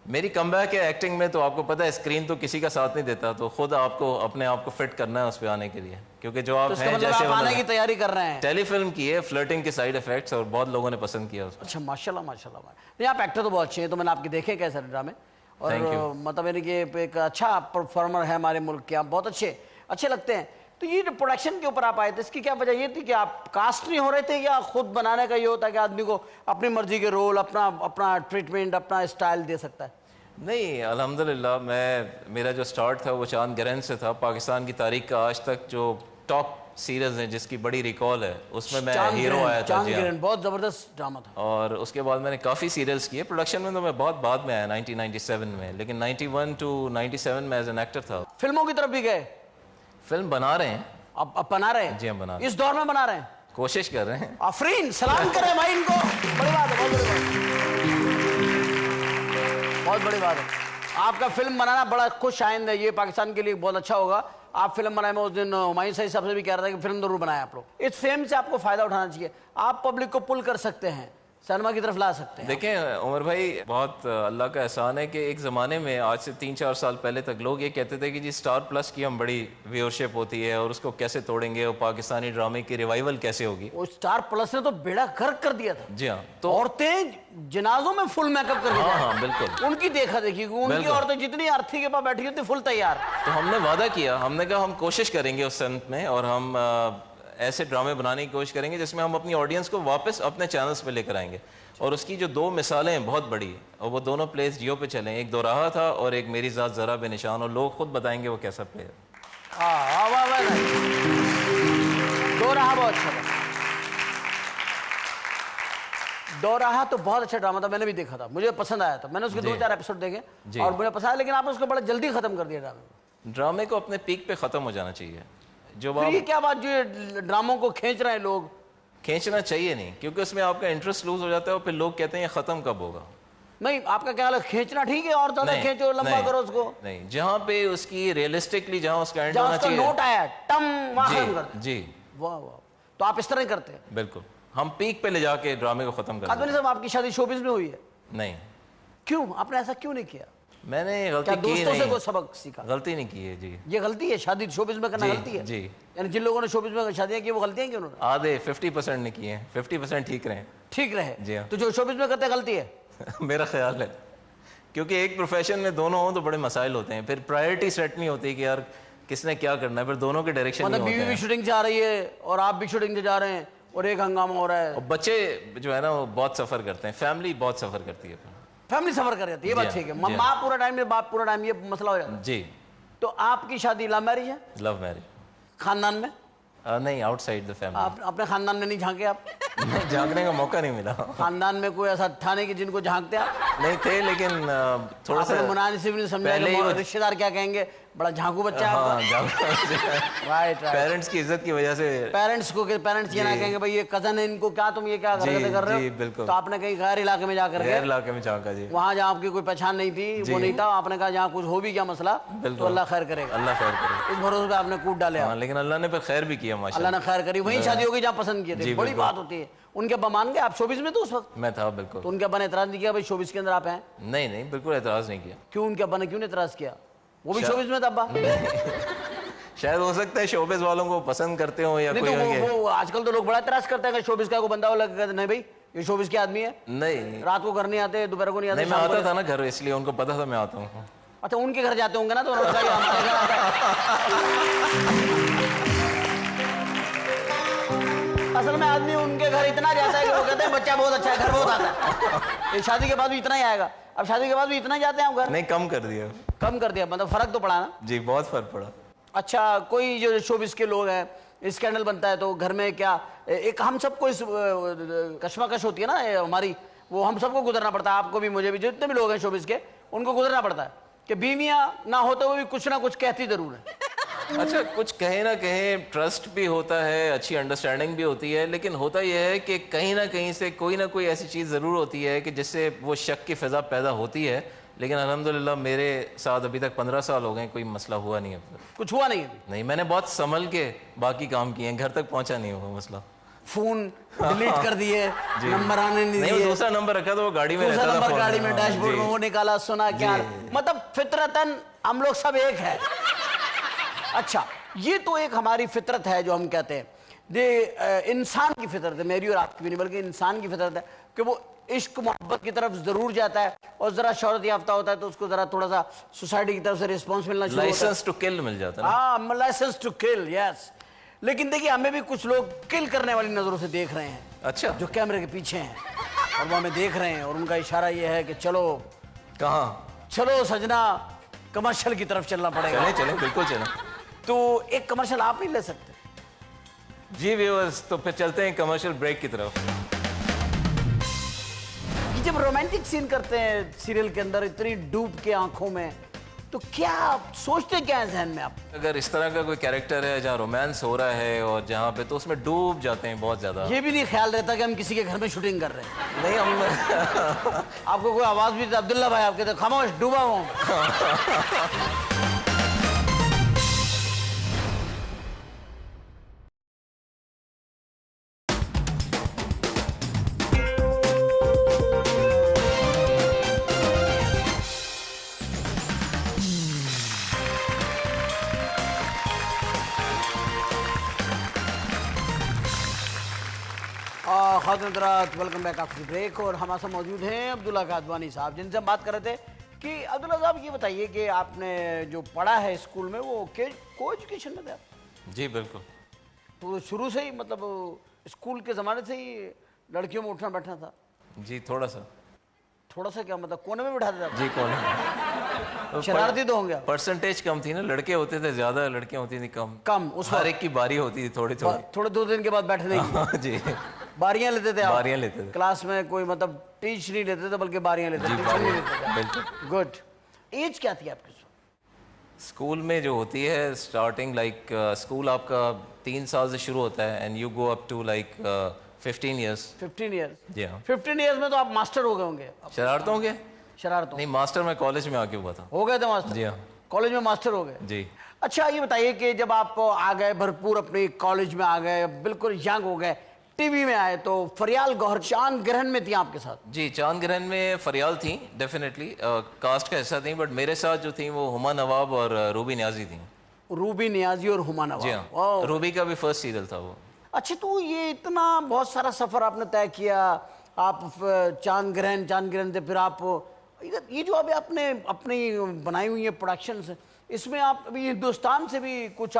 میری come back ہے acting میں، تو آپ کو پتہ ہے اسکرین تو کسی کا ساتھ نہیں دیتا، تو خود آپ کو اپنے آپ کو فٹ کرنا ہے اس پہ آنے کے لیے، کیونکہ جو آپ ہیں جیسے آپ آنے کی تیاری کر رہے ہیں. ٹیلی فلم کی ہے، فلرٹنگ کے سائیڈ افیکٹس، اور بہت لوگوں نے پسند کیا اس کو. اچھا ماشاءاللہ ماشاءاللہ. نہیں آپ ایکٹر تو بہت اچھے ہیں، تو میں نے آپ کے دیکھے کئی سارے ڈرامے، اور مطلب یعنی کہ ایک اچھا پرفارمر ہے ہمارے ملک کے، آپ بہت اچھے لگتے ہیں. تو یہ پروڈکشن کے اوپر آپ آئے تھے، اس کی کیا وجہ یہ تھی کہ آپ کاسٹ نہیں ہو رہے تھے، یا خود بنانے کا یہ ہوتا ہے کہ آدمی کو اپنی مرضی کے رول، اپنا ٹریٹمنٹ، اپنا اسٹائل دے سکتا ہے؟ نہیں الحمدللہ، میرا جو سٹارٹ تھا وہ چاند گرہن سے تھا. پاکستان کی تاریخ کا آج تک جو ٹاپ سیریز ہیں جس کی بڑی ریکال ہے، اس میں ہیرو آیا تھا. چاند گرہن بہت زبردست ڈرامہ تھا. اور اس کے بعد میں نے کافی سیریلز کیے. پروڈکشن میں تو میں بہت بعد میں آیا 1997 میں، لیکن 91 to 97 میں ایز این ایکٹر تھا. فلموں کی طرف بھی گئے؟ فلم بنا رہے ہیں. اب بنا رہے ہیں؟ جی ہم بنا رہے ہیں. اس دور میں بنا رہے ہیں؟ کوشش کر رہے ہیں. آفرین، سلام کریں بھائی ان کو، بڑی بات ہے، بہت بڑی بات ہے. آپ کا فلم بنانا بڑا خوش آئند ہے، یہ پاکستان کے لیے بہت اچھا ہوگا. آپ فلم بنائے، میں اس دن ہمایوں صاحب سے بھی کہہ رہا تھا کہ فلم ضرور بنائیں آپ لوگ. اس فیم سے آپ کو فائدہ اٹھانا چاہیے، آپ پبلک کو پل کر سکتے ہیں، سینما کی طرف لا سکتے ہیں. دیکھیں عمر بھائی، بہت اللہ کا احسان ہے کہ ایک زمانے میں آج سے 3-4 سال پہلے تک لوگ یہ کہتے تھے کہ جی سٹار پلس کی ہم بڑی ویورشپ ہوتی ہے اور اس کو کیسے توڑیں گے، اور پاکستانی ڈرامے کی ریوائیول کیسے ہوگی. وہ سٹار پلس نے تو بیڑا غرق کر دیا تھا. جی ہاں، تو عورتیں جنازوں میں فل میک اپ کر دیا. ہاں بالکل، ان کی دیکھا دیکھی، ان کی عورتیں جتنی ارتھی کے پاس بیٹھی ہوتی فل تیار. تو ہم نے وعدہ کیا، ہم نے کہا ہم کوشش کریں گے اس سمت میں، اور ہم ایسے ڈرامے بنانے کی کوشش کریں گے جس میں ہم اپنی آڈینس کو واپس اپنے چینلز پہ لے کر آئیں گے. اور اس کی جو 2 مثالیں ہیں بہت بڑی، اور وہ دونوں پلیز جیو پہ چلیں. ایک دوراہا تھا اور ایک میری ذات ذرا بے نشان، اور لوگ خود بتائیں گے وہ کیسا پلے ہے. دوراہا بہت اچھا تھا. دوراہا تو بہت اچھا ڈرامہ تھا، میں نے بھی دیکھا تھا، مجھے پسند آیا تھا. میں نے اس کے 2-4 ایپیسوڈ دیکھے اور مجھے پسند آیا، لیکن آپ نے اس کو بڑا جلدی ختم کر دیا. ڈرامے کو اپنے پیک پہ ختم ہو جانا چاہیے. جو یہ کیا بات، جو ڈراموں کو کھینچ رہے ہیں لوگ؟ کھینچنا چاہیے نہیں، کیونکہ اس میں آپ کا انٹرسٹ لوز ہو جاتا ہے، اور پھر لوگ کہتے ہیں یہ ختم کب ہوگا. نہیں، آپ کا خیال ہے کھینچنا ٹھیک ہے، اور زیادہ کھینچو، لمبا کرو اس کو؟ نہیں، جہاں پہ اس کی ریئلسٹکلی جہاں اس کا اینڈ ہونا چاہیے، نوٹ آیا ٹم وہاں ختم کر دیں. جی واہ واہ. تو آپ اس طرح ہی کرتے ہیں؟ بالکل، ہم پیک پہ لے جا کے ڈرامے کو ختم کر آدمی صاحب، آپ کی شادی شوبز میں ہوئی ہے؟ نہیں. کیوں آپ نے ایسا کیوں نہیں کیا؟ میں نے غلطی کی دوستوں سے نہیں، کوئی سبق سیکھا؟ غلطی نہیں کی ہے. جی یہ غلطی ہے، شادی شوبز میں کرنا غلطی ہے؟ جی، یعنی جن لوگوں نے شوبز میں شادیاں کی وہ غلطیاں کی انہوں نے؟ آدھے 50% نہیں کیے ہیں، 50% ٹھیک رہے. ٹھیک رہے. جی ہاں. تو جو شوبز میں کرتے ہیں غلطی ہے؟ میرا خیال ہے، کیونکہ ایک پروفیشن میں دونوں ہوں تو بڑے مسائل ہوتے ہیں، پھر پرائرٹی سیٹ نہیں ہوتی کہ یار کس نے کیا کرنا ہے، پھر دونوں کے ڈائریکشن نہیں ہوتے ہیں. بیوی بھی شوٹنگ جا رہی ہے اور آپ بھی شوٹنگ سے جا رہے ہیں، اور ایک ہنگامہ ہو رہا ہے. اور بچے جو ہے نا وہ بہت سفر کرتے ہیں، فیملی بہت سفر کرتی ہے. فیملی سفر کر جاتی ہے، یہ بات ٹھیک ہے. ماں پورا ٹائم، باپ پورا ٹائم، یہ مسئلہ ہو جاتا ہے. جی. تو آپ کی شادی لو میرج ہے؟ Love marriage. خاندان میں؟ نہیں، آؤٹ سائڈ دا فیملی. آپ اپنے خاندان میں نہیں جھانکے؟ آپ جھانکنے کا موقع نہیں ملا. خاندان میں کوئی ایسا تھا نہیں کہ جن کو جھانکتے آپ؟ نہیں تھے، لیکن تھوڑا سا مناسب نہیں سمجھا کہ رشتے دار کیا کہیں گے، بڑا جھانکو بچہ ہے. پیرنٹس کی عزت کی وجہ سے پیرنٹس یہ نہ کہیں گے بھائی یہ کزن ہے، ان کو کیا تم یہ کیا کر رہے ہو. بالکل. تو آپ نے کہیں غیر علاقے میں جا کر غیر علاقے میں جھانکا. جی. وہاں جہاں آپ کی کوئی پہچان نہیں تھی، وہ نہیں تھا، آپ نے کہا جہاں کچھ ہو بھی کیا مسئلہ تو اللہ خیر کرے گا. اللہ خیر کرے. اس بھروسے پہ آپ نے کوٹ ڈالے. لیکن اللہ نے پھر خیر بھی کیا ماشاءاللہ. اللہ نے خیر کری. وہیں شادی ہوگی جہاں پسند کیے تھے. بڑی بات ہوتی ہے. ان کے ابا مان گئے؟ آپ شوبز میں تو اس وقت؟ میں تھا بالکل. تو ان کے ابا نے اعتراض نہیں کیا بھائی شوبز کے اندر آپ ہیں؟ نہیں، بالکل اعتراض نہیں کیا. کیوں ان کے ابا نے کیوں نہیں اعتراض کیا؟ وہ بھی شوبز میں تھا ابا؟ شاید ہو سکتا ہے شوبز والوں کو پسند کرتے ہوں یا کوئی. وہ آج کل تو لوگ بڑا اعتراض کرتے ہیں کہ شوبز کا کوئی بندہ ہو لگا، نہیں بھائی یہ شوبز کے آدمی ہے. نہیں، رات کو گھر نہیں آتے، دوپہر کو نہیں آتے. میں آتا تھا نا گھر، اس لیے ان کو پتا تھا میں آتا ہوں. اچھا، ان کے گھر جاتے ہوں گے نا، تو ہمارے گھر آتا ہے. اصل میں آدمی ان کے گھر اتنا جاتا ہے کہ وہ کہتے ہیں بچہ بہت اچھا ہے، گھر بہت آتا ہے. شادی کے بعد بھی اتنا ہی آئے گا. اب شادی کے بعد بھی اتنا جاتے ہیں گھر؟ نہیں، کم کر دیا. کم کر دیا، مطلب فرق تو پڑا نا. جی بہت فرق پڑا. اچھا، کوئی جو شوبز کے لوگ ہیں، اسکینڈل بنتا ہے تو گھر میں کیا ایک ہم سب کو کشمکش ہوتی ہے نا ہماری، وہ ہم سب کو گزرنا پڑتا ہے، آپ کو بھی مجھے بھی، جتنے بھی لوگ ہیں شوبز کے ان کو گزرنا پڑتا ہے کہ بیویاں نہ ہوتے ہوئے بھی کچھ نہ کچھ کہتی ضرور ہے. اچھا، کچھ کہیں نہ کہیں ٹرسٹ بھی ہوتا ہے، اچھی انڈرسٹینڈنگ بھی ہوتی ہے، لیکن ہوتا یہ ہے کہ کہیں نہ کہیں سے کوئی نہ کوئی ایسی چیز ضرور ہوتی ہے کہ جس سے وہ شک کی فضا پیدا ہوتی ہے. لیکن الحمدللہ میرے ساتھ ابھی تک 15 سال ہو گئے، کوئی مسئلہ ہوا نہیں ہے. کچھ ہوا نہیں ہے؟ نہیں، میں نے بہت سنبھل کے باقی کام کیے ہیں، گھر تک پہنچا نہیں ہوا مسئلہ. فون ڈیلیٹ کر دیے, نمبر آنے نہیں نہیں, وہ دیے, دوسرا نمبر رکھا تھا, وہ گاڑی میں دوسرا رہتا تھا, نمبر فون گاڑی میں ڈیش بورڈ جی. میں وہ نکالا, سنا کیا, مطلب فطرتاً ہم لوگ سب ایک ہے. اچھا, یہ تو ایک ہماری فطرت ہے جو ہم کہتے ہیں, یہ انسان کی فطرت ہے, میری اور آپ کی بھی نہیں بلکہ انسان کی فطرت ہے کہ وہ عشق محبت کی طرف ضرور جاتا ہے, اور ذرا شہرت یافتہ ہوتا ہے تو اس کو ذرا تھوڑا سا سوسائٹی کی طرف سے رسپانس ملنا شروع ہوتا ہے. لائسنس ٹو کل مل جاتا ہے نا. ہاں, لائسنس ٹو کل, یس. لیکن دیکھیے ہمیں بھی کچھ لوگ کل کرنے والی نظروں سے دیکھ رہے ہیں, اچھا, جو کیمرے کے پیچھے ہیں اور وہ ہمیں دیکھ رہے ہیں, اور ان کا اشارہ یہ ہے کہ چلو کہاں, چلو سجنا کمرشل کی طرف چلنا پڑے گا. چلیں بالکل چلیں. تو ایک کمرشل آپ نہیں لے سکتے؟ جی ویورز, تو پھر چلتے ہیں کمرشل بریک کی طرف. یہ جب رومانٹک سین کرتے ہیں سیریل کے اندر اتنی ڈوب کے آنکھوں میں, تو کیا سوچتے کیا ہے ذہن میں آپ؟ اگر اس طرح کا کوئی کیریکٹر ہے جہاں رومانس ہو رہا ہے اور جہاں پہ, تو اس میں ڈوب جاتے ہیں بہت زیادہ. یہ بھی نہیں خیال رہتا کہ ہم کسی کے گھر میں شوٹنگ کر رہے ہیں. نہیں, ہم آپ کو کوئی آواز بھی عبداللہ بھائی آپ کہتے خاموش, ڈوبا ہوں. خاتون حضرات, ویلکم بیک آفٹر بریک. اور ہمارے ساتھ موجود ہیں عبداللہ قادوانی صاحب, جن سے ہم بات کر رہے تھے کہ عبداللہ صاحب یہ بتائیے کہ آپ نے جو پڑھا ہے اسکول میں وہ کو ایجوکیشن میں تھا؟ جی بالکل. تو شروع سے ہی مطلب اسکول کے زمانے سے ہی لڑکیوں میں اٹھنا بیٹھنا تھا؟ جی تھوڑا سا. تھوڑا سا کیا مطلب کونے میں بٹھا دیتا؟ جی کون, شرارتی تو ہوں گے. پرسنٹیج کم تھی نا, لڑکے ہوتے تھے زیادہ, لڑکیاں ہوتی تھیں کم. کم اس ہر ایک کی باری ہوتی تھی تھوڑی تھوڑی. تھوڑے 2 دن کے بعد بیٹھنے کی جی باریاں لیتے تھے آپ؟ باریاں لیتے تھے کلاس میں کوئی مطلب ٹیچ نہیں لیتے تھے بلکہ باریاں لیتے تھے. بالکل. گڈ. ایج کیا تھی آپ کی؟ اسکول میں جو ہوتی ہے اسٹارٹنگ, لائک اسکول آپ کا 3 سال سے شروع ہوتا ہے, and you go up to like 15 years. 15 years. جی ہاں. 15 ایئرس میں تو آپ ماسٹر ہو گئے ہوں گے. شرارتوں کے شرارتوں نہیں, ماسٹر میں کالج میں آ کے ہوا تھا. ہو گئے تھے ماسٹر؟ جی ہاں. کالج میں ماسٹر ہو گئے. جی. اچھا یہ بتائیے کہ جب آپ آ گئے بھرپور اپنی کالج میں آ گئے, بالکل ینگ ہو گئے, ٹی وی میں آئے, تو فریال گوہر چاند گرہن میں تھی آپ کے ساتھ؟ جی چاند گرہن میں فریال تھیں ڈیفینیٹلی, کاسٹ کا حصہ تھیں, بٹ میرے ساتھ جو تھیں وہ ہما نواب اور روبی نیازی تھیں. روبی نیازی اور ہما نواب. جی ہاں, روبی کا بھی فرسٹ سیریل تھا وہ. اچھا, تو یہ اتنا بہت سارا سفر آپ نے طے کیا, آپ چاند گرہن سے پھر آپ یہ جو ابھی آپ نے اپنی بنائی ہوئی ہیں پروڈکشنز, اس میں آپ ابھی ہندوستان سے بھی کچھ